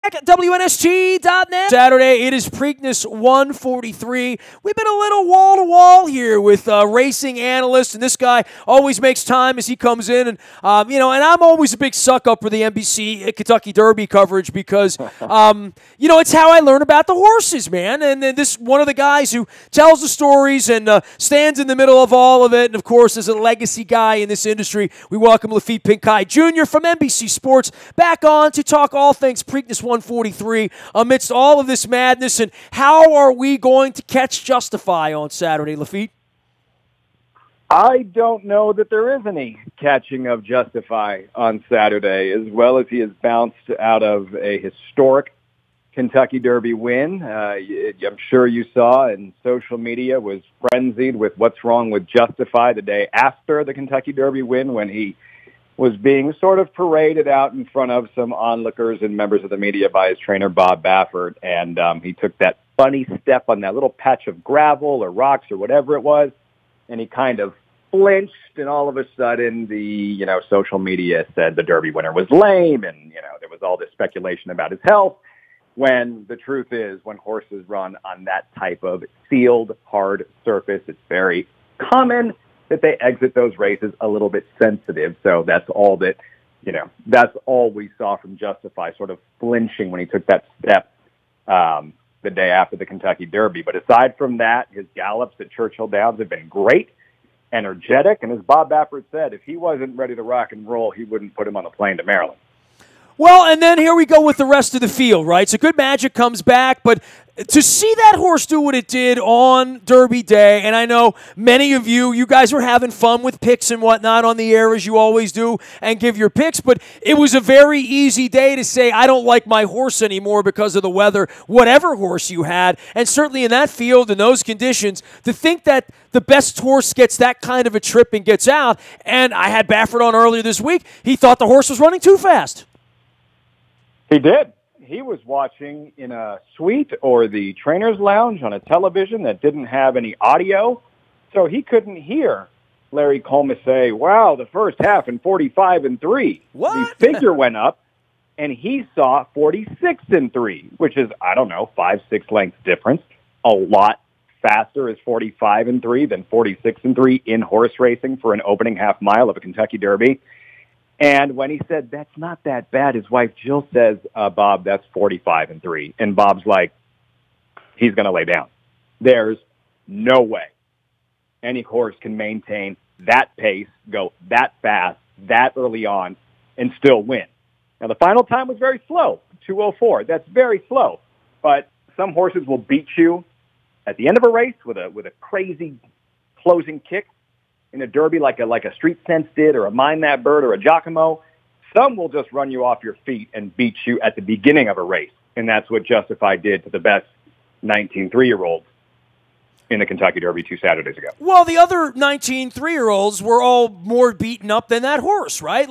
At WNST.net. Saturday, it is Preakness 143. We've been a little wall-to-wall here with racing analysts, and this guy always makes time as he comes in. And, and I'm always a big suck-up for the NBC Kentucky Derby coverage because, it's how I learn about the horses, man. And this one of the guys who tells the stories and stands in the middle of all of it. And, of course, as a legacy guy in this industry, we welcome Laffit Pincay Jr. from NBC Sports back on to talk all things Preakness 143 amidst all of this madness. And how are we going to catch Justify on Saturday, Laffit? I don't know that there is any catching of Justify on Saturday, as well as he has bounced out of a historic Kentucky Derby win. I'm sure you saw, and social media was frenzied with what's wrong with Justify the day after the Kentucky Derby win, when he was being sort of paraded out in front of some onlookers and members of the media by his trainer, Bob Baffert. And he took that funny step on that little patch of gravel or rocks or whatever it was, and he kind of flinched, and all of a sudden the, social media said the Derby winner was lame, and, there was all this speculation about his health, when the truth is, when horses run on that type of sealed, hard surface, it's very common that they exit those races a little bit sensitive. So that's all that, that's all we saw from Justify, sort of flinching when he took that step the day after the Kentucky Derby. But aside from that, his gallops at Churchill Downs have been great, energetic, and as Bob Baffert said, if he wasn't ready to rock and roll, he wouldn't put him on the plane to Maryland. Well, and then here we go with the rest of the field, right? So Good Magic comes back, but to see that horse do what it did on Derby Day, and I know many of you guys were having fun with picks and whatnot on the air, as you always do, and give your picks, but it was a very easy day to say, I don't like my horse anymore because of the weather, whatever horse you had, and certainly in that field, in those conditions, to think that the best horse gets that kind of a trip and gets out, and I had Baffert on earlier this week, he thought the horse was running too fast. He did. He was watching in a suite or the trainer's lounge on a television that didn't have any audio, so he couldn't hear Larry Coleman say, wow, the first half in 45-3. What? The figure went up, and he saw 46-3, which is, 5-6 lengths difference. A lot faster is 45-3 than 46-3 in horse racing for an opening half mile of a Kentucky Derby. And when he said, that's not that bad, his wife Jill says, Bob, that's 45-3. And Bob's like, he's going to lay down. There's no way any horse can maintain that pace, go that fast, that early on, and still win. Now, the final time was very slow, 2:04. That's very slow. But some horses will beat you at the end of a race with a crazy closing kick. In a Derby like a Street Sense did, or a Mind That Bird, or a Giacomo. Some will just run you off your feet and beat you at the beginning of a race. And that's what Justify did to the best 19 3-year-olds in the Kentucky Derby 2 Saturdays ago. Well, the other 19 3-year-olds were all more beaten up than that horse, right?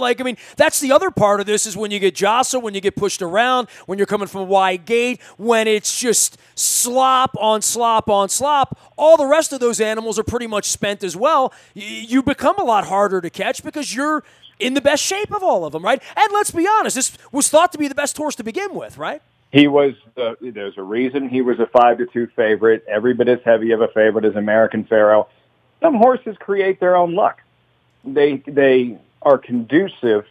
That's the other part of this, is when you get jostled, when you get pushed around, when you're coming from a wide gate, when it's just slop on slop on slop, all the rest of those animals are pretty much spent as well. You become a lot harder to catch because you're in the best shape of all of them, right? And let's be honest, this was thought to be the best horse to begin with, right? He was, there's a reason he was a 5-2 favorite, every bit as heavy of a favorite as American Pharoah. Some horses create their own luck. They are conducive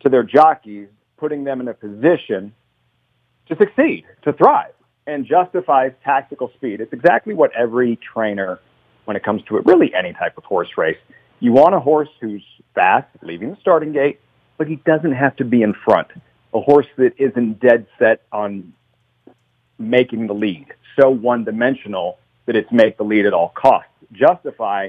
to their jockeys, putting them in a position to succeed, to thrive, and Justify's tactical speed. It's exactly what every trainer, when it comes to it, really any type of horse race. You want a horse who's fast, leaving the starting gate, but he doesn't have to be in front. A horse that isn't dead set on making the lead, so one-dimensional that it's make the lead at all costs. Justify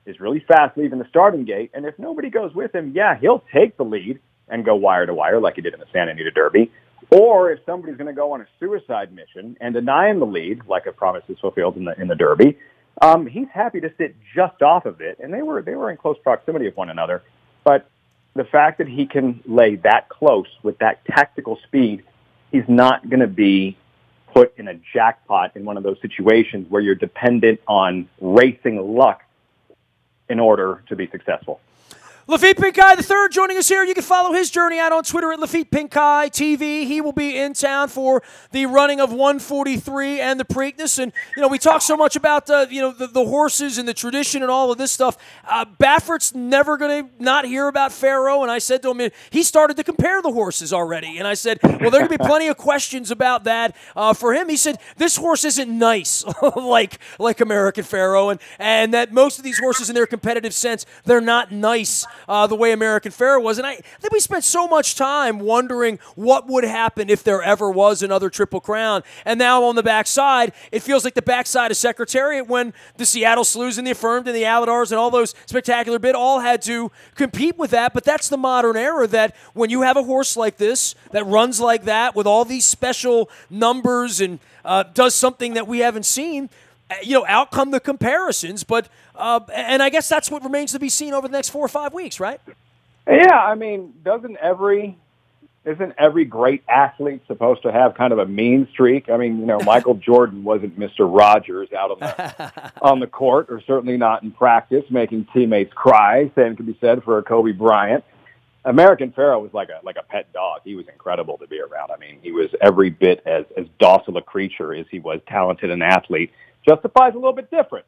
is really fast leaving the starting gate, and if nobody goes with him, he'll take the lead and go wire to wire like he did in the Santa Anita Derby. Or if somebody's going to go on a suicide mission and deny him the lead, like a promise is fulfilled in the Derby, he's happy to sit just off of it, and they were in close proximity of one another. But the fact that he can lay that close with that tactical speed, he's not going to be put in a jackpot in one of those situations where you're dependent on racing luck in order to be successful. Laffit Pincay III joining us here. You can follow his journey out on Twitter at Laffit Pincay TV. He will be in town for the running of 143 and the Preakness. And, we talk so much about, the horses and the tradition and all of this stuff. Baffert's never going to not hear about Pharaoh. And I said to him, he started to compare the horses already. And I said, well, there are going to be plenty of questions about that for him. He said, this horse isn't nice like American Pharaoh. And that most of these horses in their competitive sense, they're not nice. The way American Pharaoh was. And I think we spent so much time wondering what would happen if there ever was another Triple Crown. And now on the backside, it feels like the backside of Secretariat when the Seattle Slews and the Affirmed and the Aladars and all those spectacular bid all had to compete with that. But that's the modern era, that when you have a horse like this that runs like that with all these special numbers and does something that we haven't seen, out come the comparisons. But and I guess that's what remains to be seen over the next 4 or 5 weeks, right? Yeah, I mean, isn't every great athlete supposed to have kind of a mean streak? I mean, Michael Jordan wasn't Mr. Rogers out on the court, or certainly not in practice, making teammates cry. Same can be said for Kobe Bryant. American Pharaoh was like a pet dog. He was incredible to be around. I mean, he was every bit as docile a creature as he was talented an athlete. Justifies a little bit different.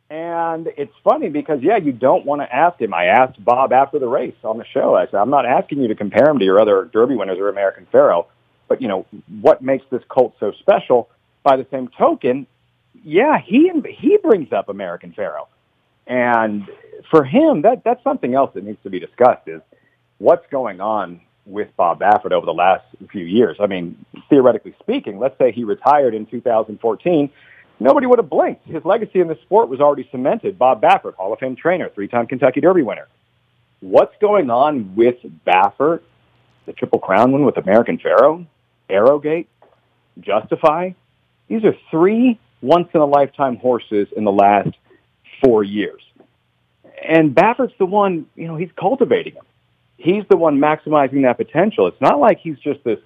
And it's funny because, you don't want to ask him. I asked Bob after the race on the show. I said, I'm not asking you to compare him to your other Derby winners or American Pharaoh, but, what makes this colt so special? By the same token, he brings up American Pharaoh. And for him, that's something else that needs to be discussed, is what's going on with Bob Baffert over the last few years. I mean, theoretically speaking, let's say he retired in 2014, nobody would have blinked. His legacy in the sport was already cemented. Bob Baffert, Hall of Fame trainer, 3-time Kentucky Derby winner. What's going on with Baffert, the Triple Crown win with American Pharaoh, Arrowgate, Justify? These are 3 once-in-a-lifetime horses in the last 4 years. And Baffert's the one, he's cultivating them. He's the one maximizing that potential. It's not like he's just this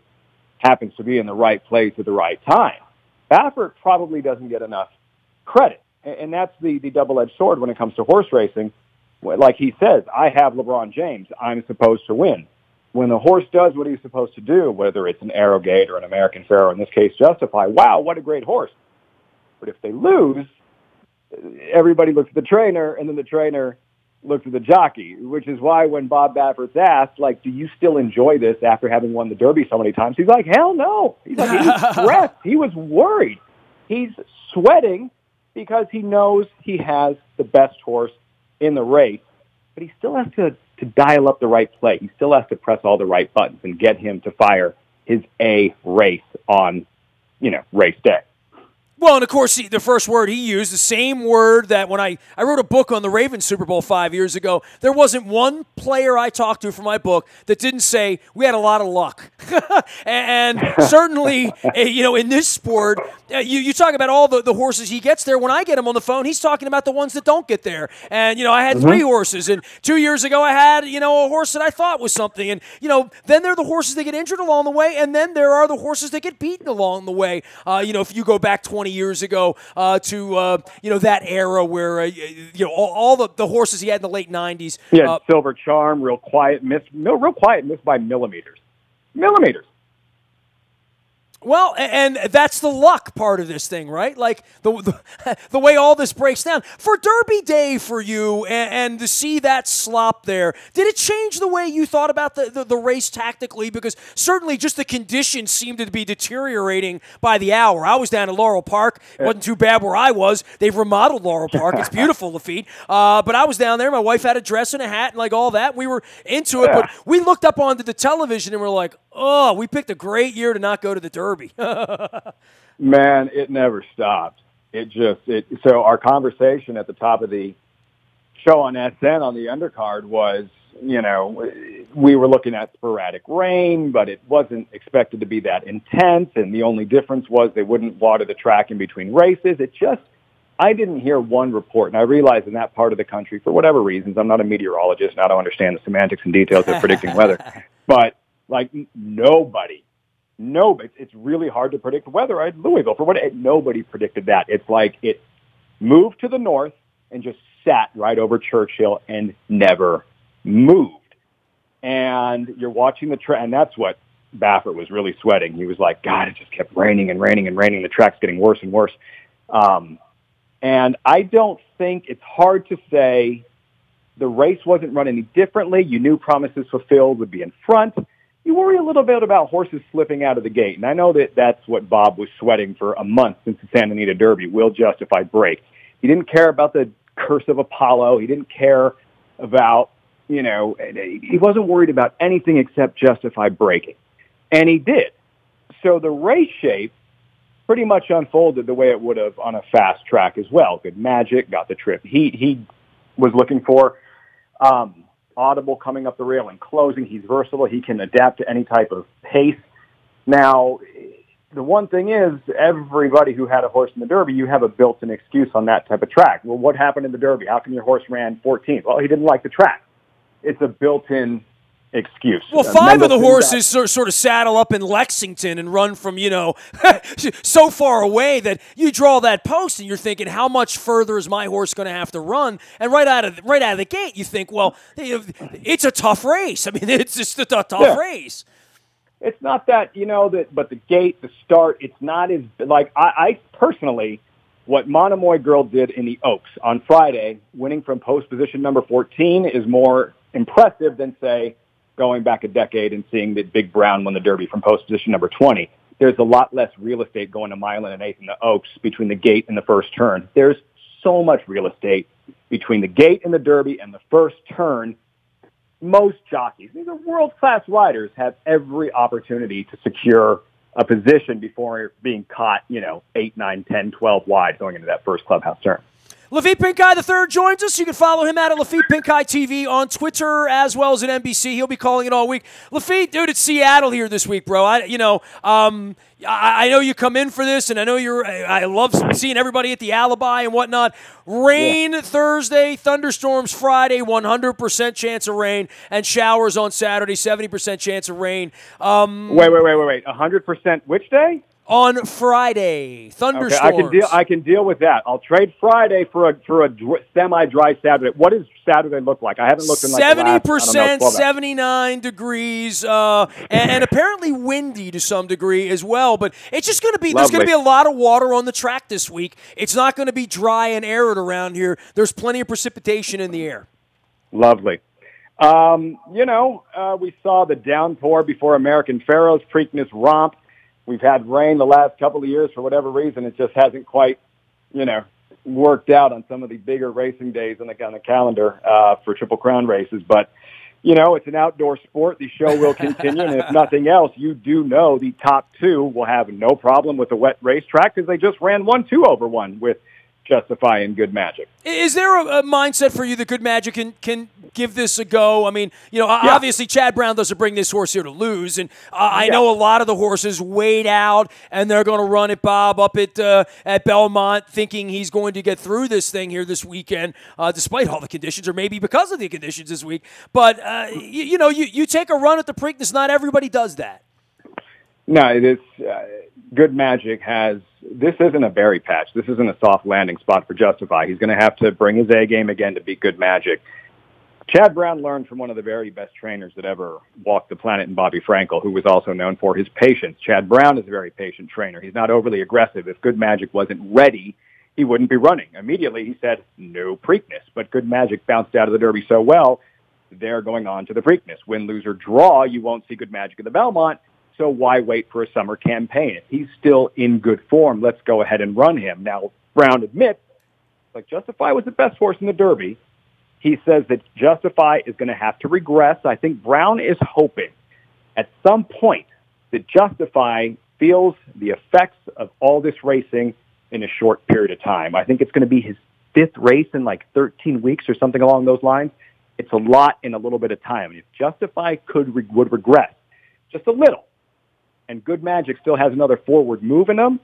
happens to be in the right place at the right time. Baffert probably doesn't get enough credit. And that's the double-edged sword when it comes to horse racing. Like he says, I have LeBron James. I'm supposed to win. When the horse does what he's supposed to do, whether it's an Arrowgate or an American Pharaoh, in this case Justify, wow, what a great horse. But if they lose, everybody looks at the trainer, and then the trainer looks at the jockey, which is why when Bob Baffert's asked, do you still enjoy this after having won the Derby so many times? He's like, hell no. He's like, he was stressed. He was worried. He's sweating because he knows he has the best horse in the race, but he still has to dial up the right play. He still has to press all the right buttons and get him to fire his A race on, race day. Well, and of course, the first word he used, the same word that when I wrote a book on the Ravens Super Bowl 5 years ago, there wasn't one player I talked to for my book that didn't say, we had a lot of luck. and certainly, in this sport, you talk about all the horses he gets there. When I get him on the phone, he's talking about the ones that don't get there. And, I had 3 horses. And 2 years ago, I had, a horse that I thought was something. And, then there are the horses that get injured along the way. And then there are the horses that get beaten along the way. If you go back 20 years ago to that era where all the horses he had in the late 90s. Yeah, Silver Charm, real quiet miss by millimeters. Well, and that's the luck part of this thing, right? Like the way all this breaks down. For Derby Day for you and to see that slop there, did it change the way you thought about the race tactically? Because certainly just the conditions seemed to be deteriorating by the hour. I was down at Laurel Park. It wasn't too bad where I was. They've remodeled Laurel Park. It's beautiful, Laffit. But I was down there. My wife had a dress and a hat and all that. We were into it, but we looked up onto the television and we're like, oh, we picked a great year to not go to the Derby. Man, it never stopped. So our conversation at the top of the show on SN on the undercard was, we were looking at sporadic rain, but it wasn't expected to be that intense. And the only difference was they wouldn't water the track in between races. I didn't hear one report. And I realize in that part of the country, for whatever reasons, I'm not a meteorologist and I don't understand the semantics and details of predicting weather, but nobody, it's really hard to predict weather at Louisville. Nobody predicted that. It's like it moved to the north and just sat right over Churchill and never moved. And you're watching the track, and that's what Baffert was really sweating. He was like, God, it just kept raining and raining and raining. The track's getting worse and worse. And I don't think it's hard to say the race wasn't run any differently. You knew Promises Fulfilled would be in front. You worry a little bit about horses slipping out of the gate. And I know that that's what Bob was sweating for a month since the Santa Anita Derby. Will Justify break? He didn't care about the Curse of Apollo. He didn't care about, he wasn't worried about anything except Justify breaking. And he did. So the race shape pretty much unfolded the way it would have on a fast track as well. Good Magic got the trip he was looking for. Audible coming up the rail and closing. He's versatile. He can adapt to any type of pace. Now, the one thing is, everybody who had a horse in the Derby, you have a built-in excuse on that type of track. Well, what happened in the Derby? How come your horse ran 14th? Well, he didn't like the track. It's a built-in excuse. Well, five of the horses sort of saddle up in Lexington and run from, so far away that you draw that post and you're thinking, how much further is my horse going to have to run? And right out of the gate, you think, well, it's a tough race. I mean, it's just a tough race. It's not that, but the gate, the start, it's not as, like, I personally, what Monomoy Girl did in the Oaks on Friday, winning from post position number 14, is more impressive than, say, going back a decade and seeing that Big Brown won the Derby from post position number 20. There's a lot less real estate going a mile and an eighth in the Oaks between the gate and the first turn. There's so much real estate between the gate and the Derby and the first turn. Most jockeys, these are world-class riders, have every opportunity to secure a position before being caught, 8, 9, 10, 12 wide going into that first clubhouse turn. Laffit Pincay III joins us. You can follow him at Laffit Pincay TV on Twitter as well as at NBC. He'll be calling it all week. Laffit, dude, it's Seattle here this week, bro. I know you come in for this, and I know I love seeing everybody at the Alibi and whatnot. Rain Thursday, thunderstorms Friday, 100% chance of rain, and showers on Saturday, 70% chance of rain. Wait. 100% which day? On Friday, thunderstorms. Okay, I can deal with that. I'll trade Friday for a semi-dry Saturday. What does Saturday look like? I haven't looked in 70%, 79 degrees, and apparently windy to some degree as well. But it's just going to be there's going to be a lot of water on the track this week. It's not going to be dry and arid around here. There's plenty of precipitation in the air. Lovely. We saw the downpour before American Pharaoh's Preakness romp. We've had rain the last couple of years for whatever reason. It just hasn't quite, worked out on some of the bigger racing days on the calendar for Triple Crown races. But, it's an outdoor sport. The show will continue. And if nothing else, you do know the top two will have no problem with the wet racetrack because they just ran 1-2-over-1 with Justify and Good Magic. Is there a mindset for you that Good Magic can give this a go? I mean, obviously Chad Brown doesn't bring this horse here to lose, and I know a lot of the horses wait out, and they're going to run it, Bob, up at Belmont, thinking he's going to get through this thing here this weekend, despite all the conditions, or maybe because of the conditions this week. But, you take a run at the Preakness, not everybody does that. No, it is Good Magic has – this isn't a berry patch. This isn't a soft landing spot for Justify. He's going to have to bring his A game again to beat Good Magic. Chad Brown learned from one of the very best trainers that ever walked the planet in Bobby Frankel, who was also known for his patience. Chad Brown is a very patient trainer. He's not overly aggressive. If Good Magic wasn't ready, he wouldn't be running. Immediately he said, no Preakness. But Good Magic bounced out of the Derby so well, they're going on to the Preakness. Win, lose, or draw, you won't see Good Magic at the Belmont. So why wait for a summer campaign? If he's still in good form, let's go ahead and run him. Now, Brown admits, Justify was the best horse in the Derby. He says that Justify is going to have to regress. I think Brown is hoping at some point that Justify feels the effects of all this racing in a short period of time. I think it's going to be his 5th race in 13 weeks or something along those lines. It's a lot in a little bit of time. If Justify would regress just a little, and Good Magic still has another forward move in him,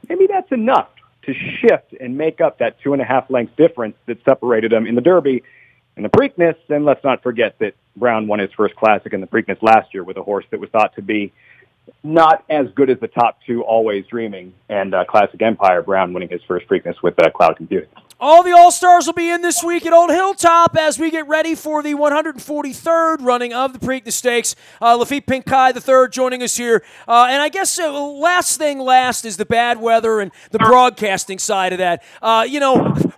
maybe that's enough to shift and make up that 2.5 length difference that separated him in the Derby and the Preakness. And let's not forget that Brown won his first Classic in the Preakness last year with a horse that was thought to be not as good as the top two, Always Dreaming and Classic Empire. Brown winning his first Preakness with Cloud Computing. All the All-Stars will be in this week at Old Hilltop as we get ready for the 143rd running of the Preakness Stakes. Laffit Pincay III joining us here. And I guess last thing last is the bad weather and the broadcasting side of that.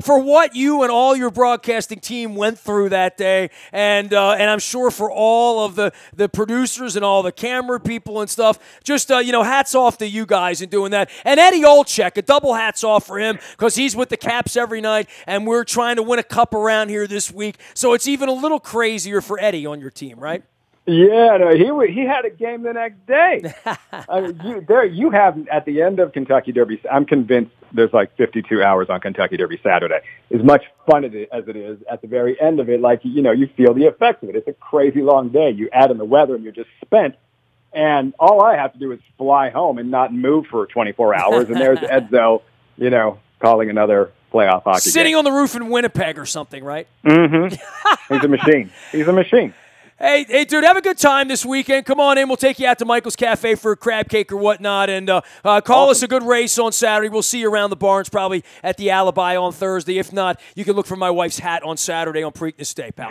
For what you and all your broadcasting team went through that day, and I'm sure for all of the producers and all the camera people and stuff, just, hats off to you guys in doing that. And Eddie Olczyk, a double hats off for him because he's with the Caps every night. And we're trying to win a cup around here this week, so it's even a little crazier for Eddie on your team, right? Yeah, no, he had a game the next day. I mean, you have at the end of Kentucky Derby. I'm convinced there's like 52 hours on Kentucky Derby Saturday. As much fun as it is at the very end of it, you feel the effects of it. It's a crazy long day. You add in the weather, and you're just spent. And all I have to do is fly home and not move for 24 hours. And there's Edzo, calling another playoff hockey Sitting game. on the roof in Winnipeg or something, right? Mm-hmm. He's a machine. He's a machine. Hey, dude, have a good time this weekend. Come on in. We'll take you out to Michael's Cafe for a crab cake or whatnot. And call us a good race on Saturday. We'll see you around the barns, probably at the Alibi on Thursday. If not, you can look for my wife's hat on Saturday on Preakness Day, pal.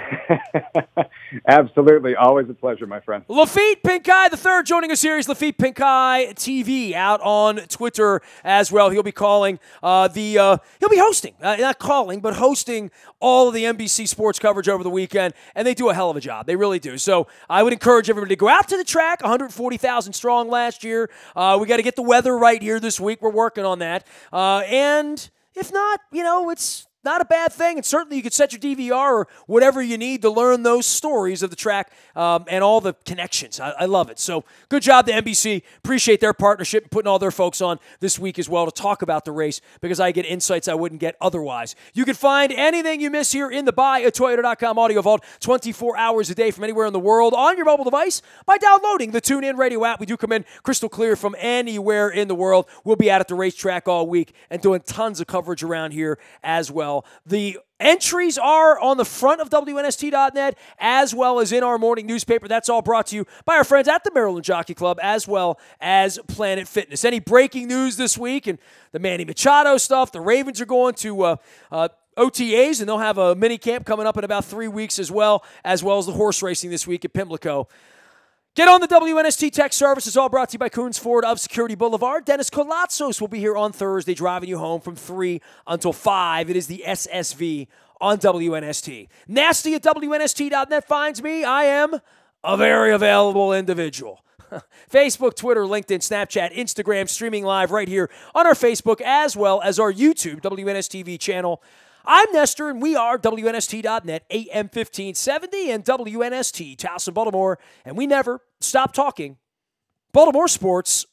Absolutely. Always a pleasure, my friend. Laffit Pincay III joining us here is Laffit Pincay TV out on Twitter as well. He'll be calling he'll be hosting, not calling, but hosting all of the NBC sports coverage over the weekend, and they do a hell of a job. They really do. So I would encourage everybody to go out to the track, 140,000 strong last year. We got to get the weather right here this week. We're working on that. And if not, it's not a bad thing, and certainly you could set your DVR or whatever you need to learn those stories of the track and all the connections. I love it. So good job to NBC. Appreciate their partnership and putting all their folks on this week as well to talk about the race because I get insights I wouldn't get otherwise. You can find anything you miss here in the buyatoyota.com audio vault 24 hours a day from anywhere in the world on your mobile device by downloading the TuneIn Radio app. We do come in crystal clear from anywhere in the world. We'll be out at the racetrack all week and doing tons of coverage around here as well. The entries are on the front of WNST.net as well as in our morning newspaper. That's all brought to you by our friends at the Maryland Jockey Club as well as Planet Fitness. Any breaking news this week and the Manny Machado stuff, the Ravens are going to OTAs, and they'll have a mini camp coming up in about 3 weeks as well as the horse racing this week at Pimlico. Get on the WNST Tech Service. It's all brought to you by Coons Ford of Security Boulevard. Dennis Colatzos will be here on Thursday driving you home from 3 until 5. It is the SSV on WNST. Nasty at WNST.net finds me. I am a very available individual. Facebook, Twitter, LinkedIn, Snapchat, Instagram, streaming live right here on our Facebook as well as our YouTube WNSTV channel. I'm Nestor, and we are WNST.net, AM 1570, and WNST, Towson, Baltimore, and we never stop talking Baltimore sports